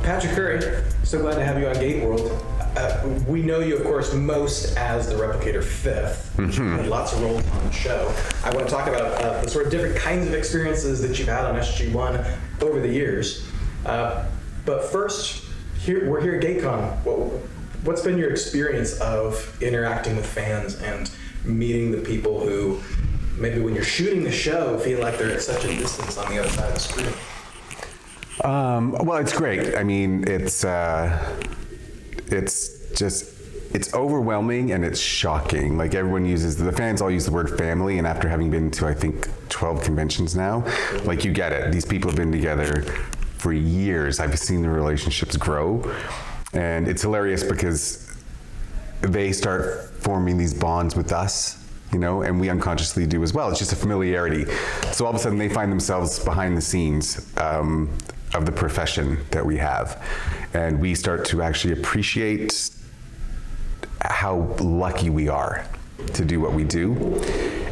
Patrick Curry, so glad to have you on Gate World. We know you, of course, most as the Replicator Fifth. You've had lots of roles on the show. I want to talk about the sort of different kinds of experiences that you've had on SG-1 over the years. But first, we're here at GateCon. What's been your experience of interacting with fans and meeting the people who, maybe when you're shooting the show, feel like they're at such a distance on the other side of the screen? Well, it's great. I mean, it's overwhelming and it's shocking. Like the fans all use the word family, and after having been to, I think, 12 conventions now, like you get it. These people have been together for years. I've seen the relationships grow, and it's hilarious because they start forming these bonds with us, you know, and we unconsciously do as well. It's just a familiarity. So all of a sudden they find themselves behind the scenes of the profession that we have. And we start to actually appreciate how lucky we are to do what we do.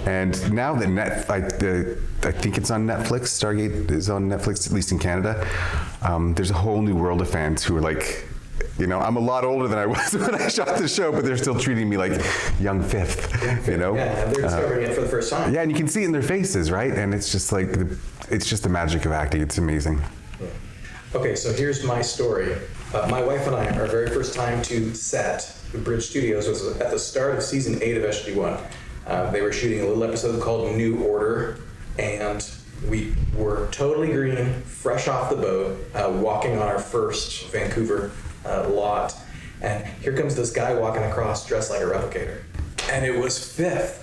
And now that I think it's on Netflix, Stargate is on Netflix, at least in Canada, there's a whole new world of fans who are like, you know, I'm a lot older than I was when I shot the show, but they're still treating me like young fifth, you know? Yeah, they're discovering it for the first time. Yeah, and you can see it in their faces, right? And it's just like, it's just the magic of acting. It's amazing. Okay, so here's my story. My wife and I, our very first time to set with Bridge Studios was at the start of season 8 of SG-1. They were shooting a little episode called New Order, and we were totally green, fresh off the boat, walking on our first Vancouver lot, and here comes this guy walking across dressed like a replicator, and it was Fifth.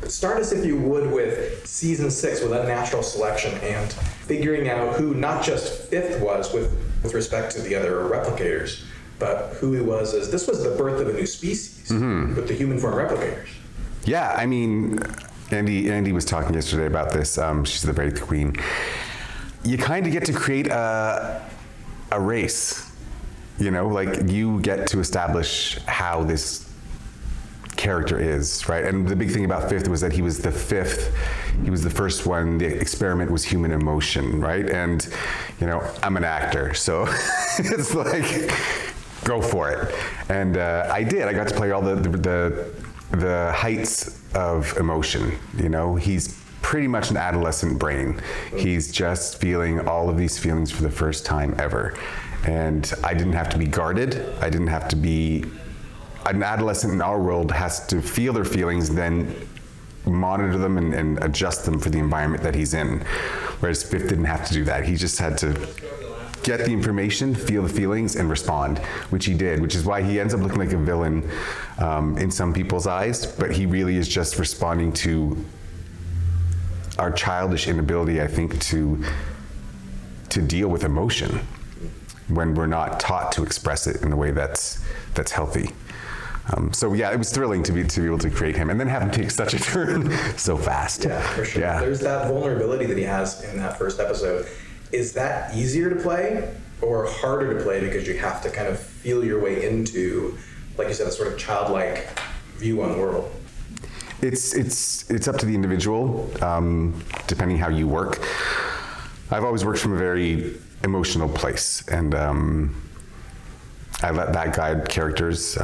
Start us, if you would, with season 6 with Unnatural Selection and figuring out who not just Fifth was with respect to the other replicators, but who he was as this was the birth of a new species with the human form replicators. Yeah, I mean, Andy was talking yesterday about this. She's the Wraith Queen. You kind of get to create a race, you know, like you get to establish how this character is, right? And the big thing about Fifth was that he was the fifth. He was the first one. The experiment was human emotion, right? And, you know, I'm an actor, so it's like, go for it. And I did. I got to play all the heights of emotion. You know, he's pretty much an adolescent brain. He's just feeling all of these feelings for the first time ever. And I didn't have to be guarded. I didn't have to be. An adolescent in our world has to feel their feelings, then monitor them and adjust them for the environment that he's in. Whereas Fifth didn't have to do that. He just had to get the information, feel the feelings, and respond, which he did, which is why he ends up looking like a villain in some people's eyes, but he really is just responding to our childish inability, I think, to deal with emotion when we're not taught to express it in a way that's healthy. So yeah, it was thrilling to be able to create him and then have him take such a turn so fast. Yeah, for sure. Yeah. There's that vulnerability that he has in that first episode. Is that easier to play or harder to play because you have to kind of feel your way into, like you said, a sort of childlike view on the world? It's up to the individual, depending how you work. I've always worked from a very emotional place, and I let that guide characters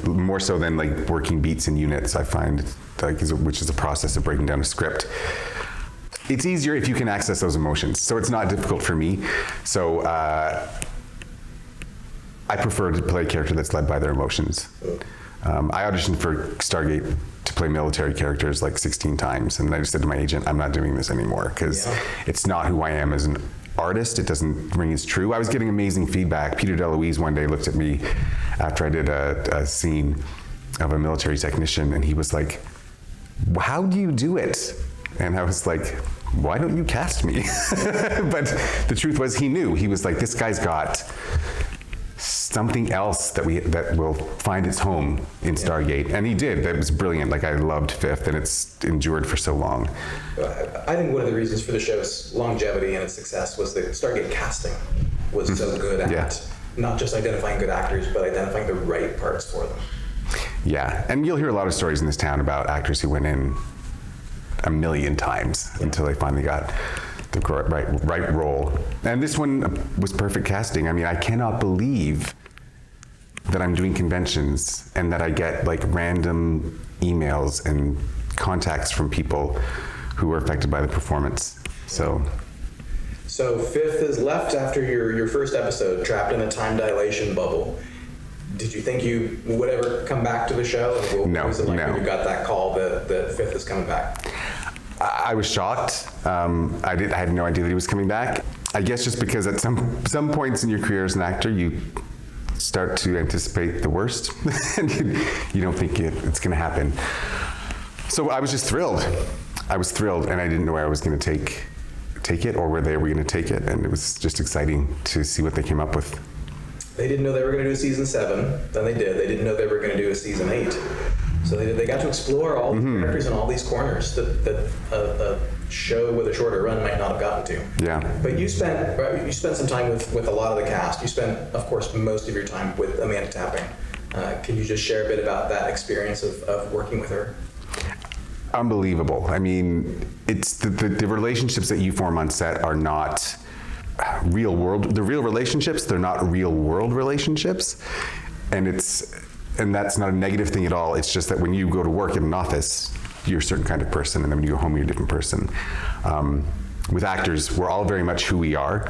more so than like working beats in units. I find, which is a process of breaking down a script. It's easier if you can access those emotions, so it's not difficult for me. So I prefer to play a character that's led by their emotions. I auditioned for Stargate to play military characters like 16 times, and I just said to my agent, I'm not doing this anymore because it's not who I am as an artist. It doesn't ring as true. I was getting amazing feedback. Peter DeLuise one day looked at me after I did a scene of a military technician, and he was like, how do you do it? And I was like, why don't you cast me? But the truth was, he knew. He was like, this guy's got something else that will find its home in Stargate. And he did. That was brilliant. Like, I loved Fifth, and it's endured for so long. I think one of the reasons for the show's longevity and its success was that Stargate casting was so good at not just identifying good actors, but identifying the right parts for them. Yeah, and you'll hear a lot of stories in this town about actors who went in a million times until they finally got the right role. And this one was perfect casting. I mean, I cannot believe that I'm doing conventions and that I get like random emails and contacts from people who were affected by the performance. So Fifth is left after your first episode, trapped in a time dilation bubble. Did you think you would ever come back to the show? What was it like when you got that call that Fifth is coming back? I was shocked. I had no idea that he was coming back. I guess just because at some points in your career as an actor, you start to anticipate the worst, and you don't think it's going to happen. So I was just thrilled. I was thrilled, and I didn't know where I was going to take it or where they were going to take it, and it was just exciting to see what they came up with. They didn't know they were going to do a season 7, then they did. They didn't know they were going to do a season 8. So they got to explore all the characters in all these corners that a show with a shorter run might not have gotten to. Yeah. But you spent some time with a lot of the cast. You spent, of course, most of your time with Amanda Tapping. Can you just share a bit about that experience of working with her? Unbelievable. I mean, it's the relationships that you form on set are not real world. The real relationships, they're not real world relationships, and that's not a negative thing at all. It's just that when you go to work in an office, you're a certain kind of person, and then when you go home, you're a different person. With actors, we're all very much who we are.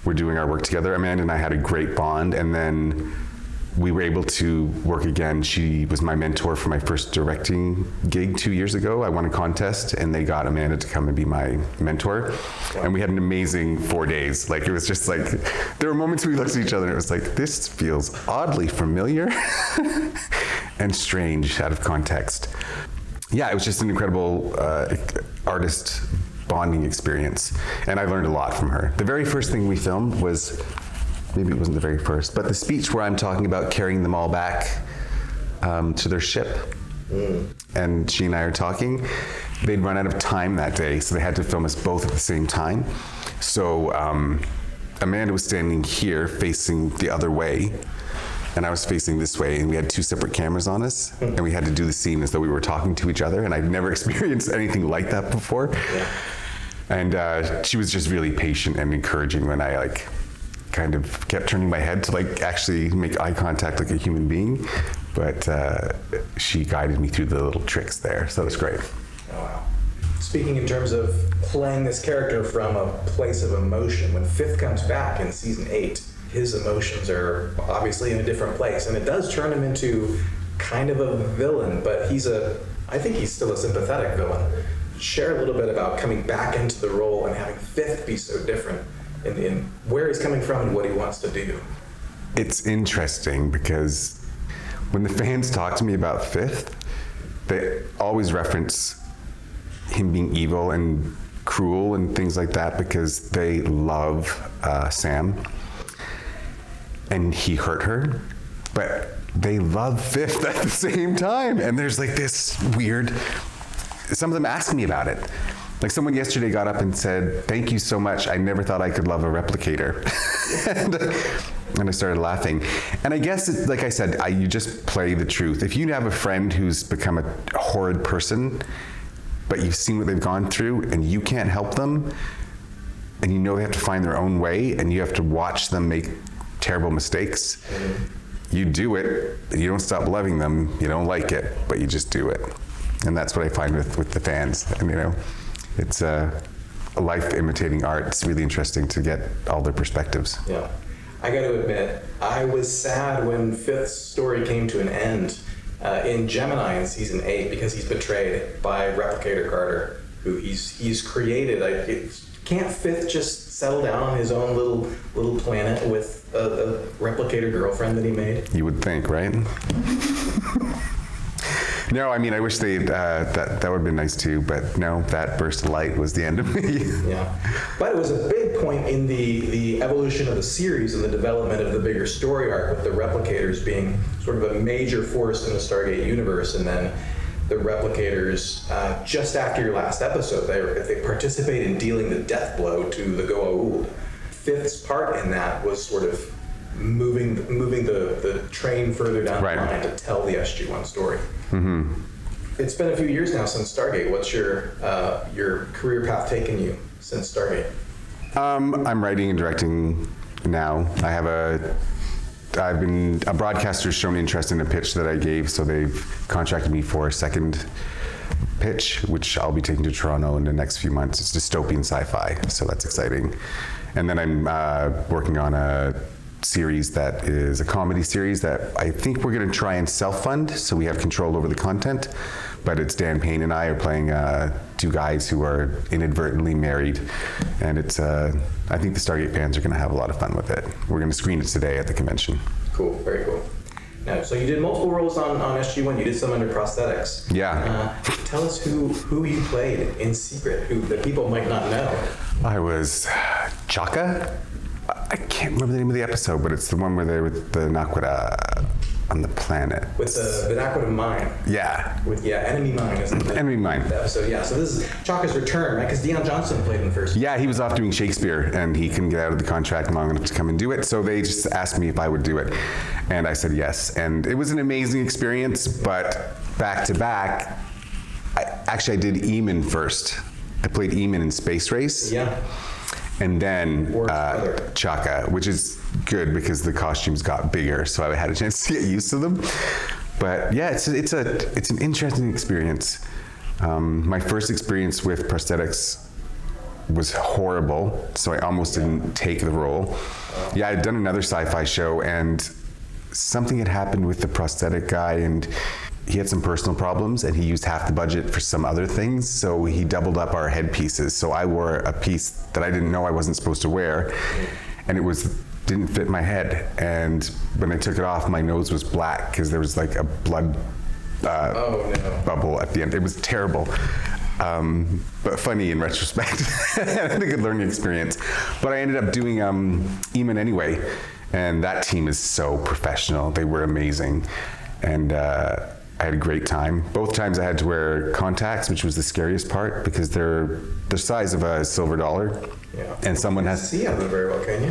We're doing our work together. Amanda and I had a great bond, and then we were able to work again. She was my mentor for my first directing gig 2 years ago. I won a contest, and they got Amanda to come and be my mentor. And we had an amazing 4 days. Like, it was just like, there were moments we looked at each other and it was like, this feels oddly familiar and strange out of context. Yeah, it was just an incredible artist bonding experience. And I learned a lot from her. The very first thing we filmed was, maybe it wasn't the very first, but the speech where I'm talking about carrying them all back to their ship. And she and I are talking. They'd run out of time that day, so they had to film us both at the same time. So Amanda was standing here facing the other way, and I was facing this way, and we had 2 separate cameras on us, and we had to do the scene as though we were talking to each other, and I'd never experienced anything like that before. Yeah. And she was just really patient and encouraging when I kind of kept turning my head to actually make eye contact like a human being, but she guided me through the little tricks there, so it was great. Oh, wow. Speaking in terms of playing this character from a place of emotion, when Fifth comes back in season 8, his emotions are obviously in a different place, and it does turn him into kind of a villain, but I think he's still a sympathetic villain. Share a little bit about coming back into the role and having Fifth be so different in where he's coming from and what he wants to do. It's interesting because when the fans talk to me about Fifth, they always reference him being evil and cruel and things like that because they love Sam and he hurt her, but they love Fifth at the same time. And there's this weird, some of them ask me about it. Like someone yesterday got up and said, "Thank you so much. I never thought I could love a replicator." and I started laughing. And I guess, like I said, you just play the truth. If you have a friend who's become a horrid person, but you've seen what they've gone through and you can't help them, and you know they have to find their own way, and you have to watch them make terrible mistakes, you do it. You don't stop loving them. You don't like it, but you just do it. And that's what I find with the fans. And it's a life imitating art. It's really interesting to get all their perspectives. Yeah. I got to admit, I was sad when Fifth's story came to an end in Gemini in season 8 because he's betrayed by Replicator Carter, who he's created. Can't Fifth just settle down on his own little planet with a Replicator girlfriend that he made? You would think, right? No, I mean, I wish that would have been nice too, but no, that burst of light was the end of me. Yeah, but it was a big point in the evolution of the series and the development of the bigger story arc, with the Replicators being sort of a major force in the Stargate universe, and then the Replicators, just after your last episode, they participate in dealing the death blow to the Goa'uld. Fifth's part in that was sort of moving the train further down the line to tell the SG-1 story. Mm-hmm. It's been a few years now since Stargate. What's your career path taken you since Stargate? I'm writing and directing now. A broadcaster's shown interest in a pitch that I gave, so they've contracted me for a second pitch, which I'll be taking to Toronto in the next few months. It's dystopian sci-fi, so that's exciting. And then I'm working on a series that is a comedy series that I think we're going to try and self-fund, so we have control over the content. But it's Dan Payne and I are playing two guys who are inadvertently married, and it's I think the Stargate fans are going to have a lot of fun with it. We're going to screen it today at the convention. Cool, very cool. Now, so you did multiple roles on SG-1. You did some under prosthetics. Yeah. Tell us who you played in secret, who the people might not know. I was Chaka. I can't remember the name of the episode, but it's the one where they're with the Naquita on the planet. With the Naquita mine. Yeah. With Enemy Mine, isn't it? Enemy Mine. So yeah, so this is Chaka's return, right? Because Dion Johnson played in the first. Yeah, he was off doing Shakespeare, and he couldn't get out of the contract long enough to come and do it. So they just asked me if I would do it, and I said yes. And it was an amazing experience. But back to back, I did Eamon first. I played Eamon in Space Race. Yeah. And then Chaka, which is good because the costumes got bigger, so I had a chance to get used to them. But yeah, it's an interesting experience. My first experience with prosthetics was horrible, so I almost didn't take the role. Yeah, I'd done another sci-fi show, and something had happened with the prosthetic guy, and he had some personal problems, and he used half the budget for some other things, so he doubled up our headpieces. So I wore a piece that I didn't know I wasn't supposed to wear, and didn't fit my head. And when I took it off, my nose was black because there was like a blood bubble at the end. It was terrible, but funny in retrospect. And a good learning experience. But I ended up doing Eamon anyway, and that team is so professional. They were amazing, and I had a great time. Both times I had to wear contacts, which was the scariest part because they're the size of a silver dollar. Yeah. And someone has see them very well, can you?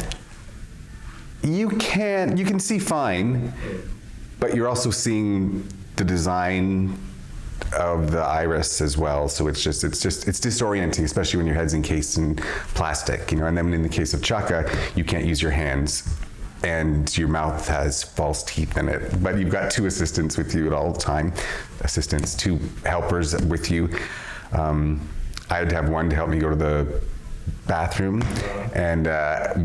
You can see fine, but you're also seeing the design of the iris as well. So it's disorienting, especially when your head's encased in plastic, And then in the case of Chaka, you can't use your hands, and your mouth has false teeth in it. But you've got two assistants with you at all the time. Two helpers with you. I'd have one to help me go to the bathroom, and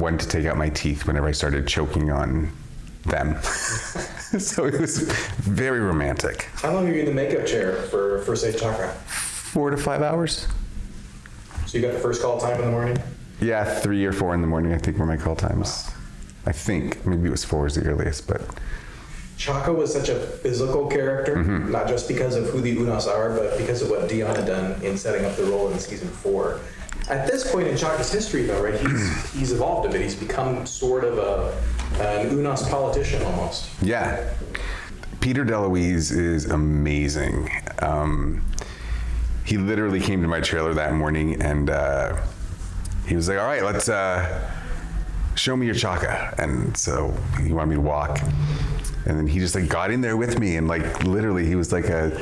one to take out my teeth whenever I started choking on them. So it was very romantic. How long were you in the makeup chair for say Chaka? 4 to 5 hours. So you got the first call time in the morning? Yeah, 3 or 4 in the morning, I think, were my call times. I think maybe it was 4 is the earliest, but Chaka was such a physical character, not just because of who the Unas are, but because of what Dion had done in setting up the role in season 4. At this point in Chaka's history, though, right, he's evolved a bit. He's become sort of an Unas politician almost. Yeah. Peter DeLuise is amazing. He literally came to my trailer that morning, and he was like, all right, let's show me your Chaka. And so he wanted me to walk. And then he just got in there with me, and literally he was like a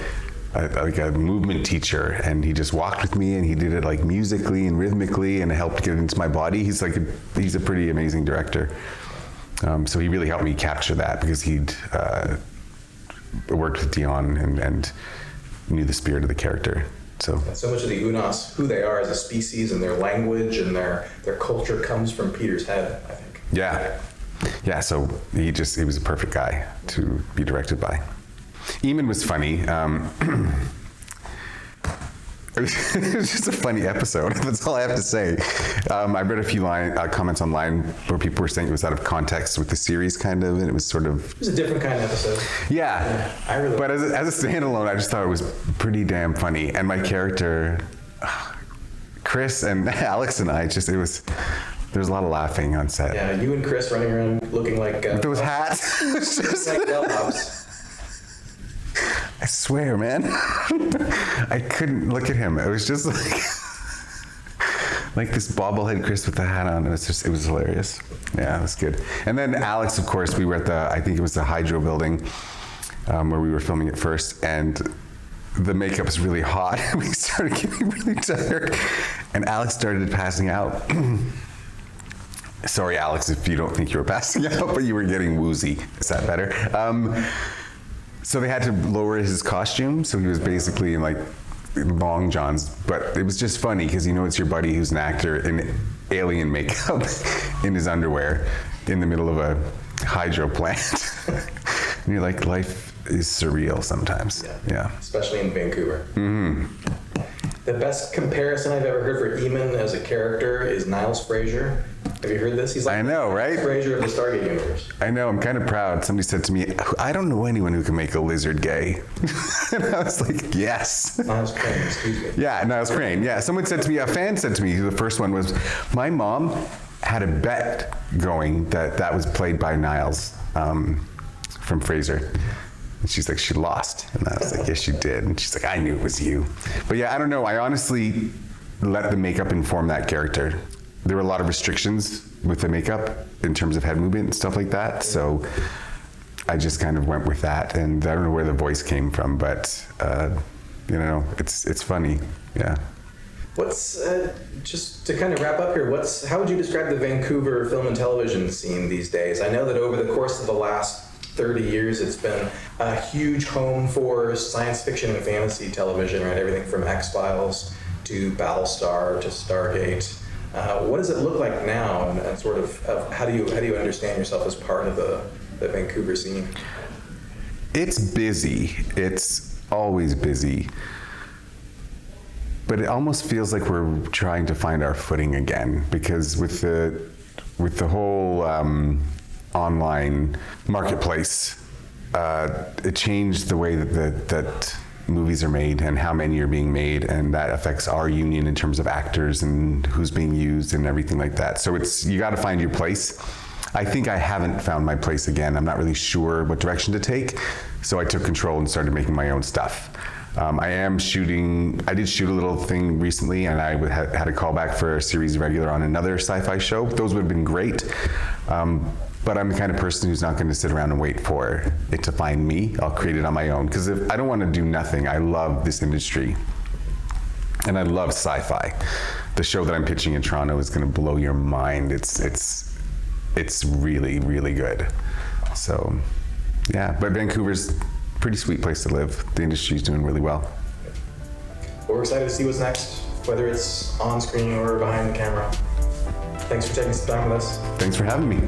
movement teacher, and he just walked with me, and he did it musically and rhythmically, and it helped get it into my body. He's a pretty amazing director. So he really helped me capture that because he'd worked with Dion and knew the spirit of the character. So much of the Unas, who they are as a species, and their language and their culture comes from Peter's head, I think. Yeah, so he was a perfect guy to be directed by. Eamon was funny. It was just a funny episode. That's all I have to say. I read a few comments online where people were saying it was out of context with the series, kind of, and it was sort of... It was a different kind of episode. Yeah. I really... But as a standalone, I just thought it was pretty damn funny. And my character, Chris and Alex and I, there was a lot of laughing on set. Yeah, you and Chris running around looking like... with those hats. like bellhops. I swear, man. I couldn't look at him. It was just like this bobblehead Chris with the hat on. It was hilarious. Yeah, it was good. And then Alex, of course, we were at I think it was the Hydro building where we were filming it first, and the makeup was really hot. We started getting really tired, and Alex started passing out. Sorry, Alex, if you don't think you were passing out, but you were getting woozy. Is that better? So they had to lower his costume, so he was basically in like long johns. But it was just funny because it's your buddy who's an actor in alien makeup in his underwear in the middle of a hydro plant. And you're like, life is surreal sometimes. Yeah. Especially in Vancouver. The best comparison I've ever heard for Eamon as a character is Niles Fraser. Have you heard this? He's like I know, right? Fraser of the Stargate universe. I know, I'm kind of proud. Somebody said to me, I don't know anyone who can make a lizard gay. And I was like, yes. Niles Crane, excuse me. Yeah, Niles Crane. Yeah, someone said to me, a fan said to me, the first one was, my mom had a bet going that was played by Niles from Fraser. And she's like, she lost. And I was like, yes, she did. And she's like, I knew it was you. But yeah, I don't know. I honestly let the makeup inform that character. There were a lot of restrictions with the makeup in terms of head movement and stuff like that. So I just kind of went with that. And I don't know where the voice came from, but it's funny. Yeah. What's, just to kind of wrap up here, how would you describe the Vancouver film and television scene these days? I know that over the course of the last 30 years, it's been a huge home for science fiction and fantasy television, right? Everything from X-Files to Battlestar to Stargate. What does it look like now, and sort of how do you understand yourself as part of the Vancouver scene? It's busy. It's always busy. But it almost feels like we're trying to find our footing again, because with the whole online marketplace, it changed the way that movies are made and how many are being made, and that affects our union in terms of actors and who's being used and everything like that. So you got to find your place. I think I haven't found my place again. I'm not really sure what direction to take, so I took control and started making my own stuff. I did shoot a little thing recently, and I had a callback for a series regular on another sci-fi show. Those would have been great. But I'm the kind of person who's not going to sit around and wait for it to find me. I'll create it on my own, because I don't want to do nothing. I love this industry, and I love sci-fi. The show that I'm pitching in Toronto is going to blow your mind. It's really, really good. So, yeah. But Vancouver's a pretty sweet place to live. The industry's doing really well. Well, we're excited to see what's next, whether it's on screen or behind the camera. Thanks for taking some time with us. Thanks for having me.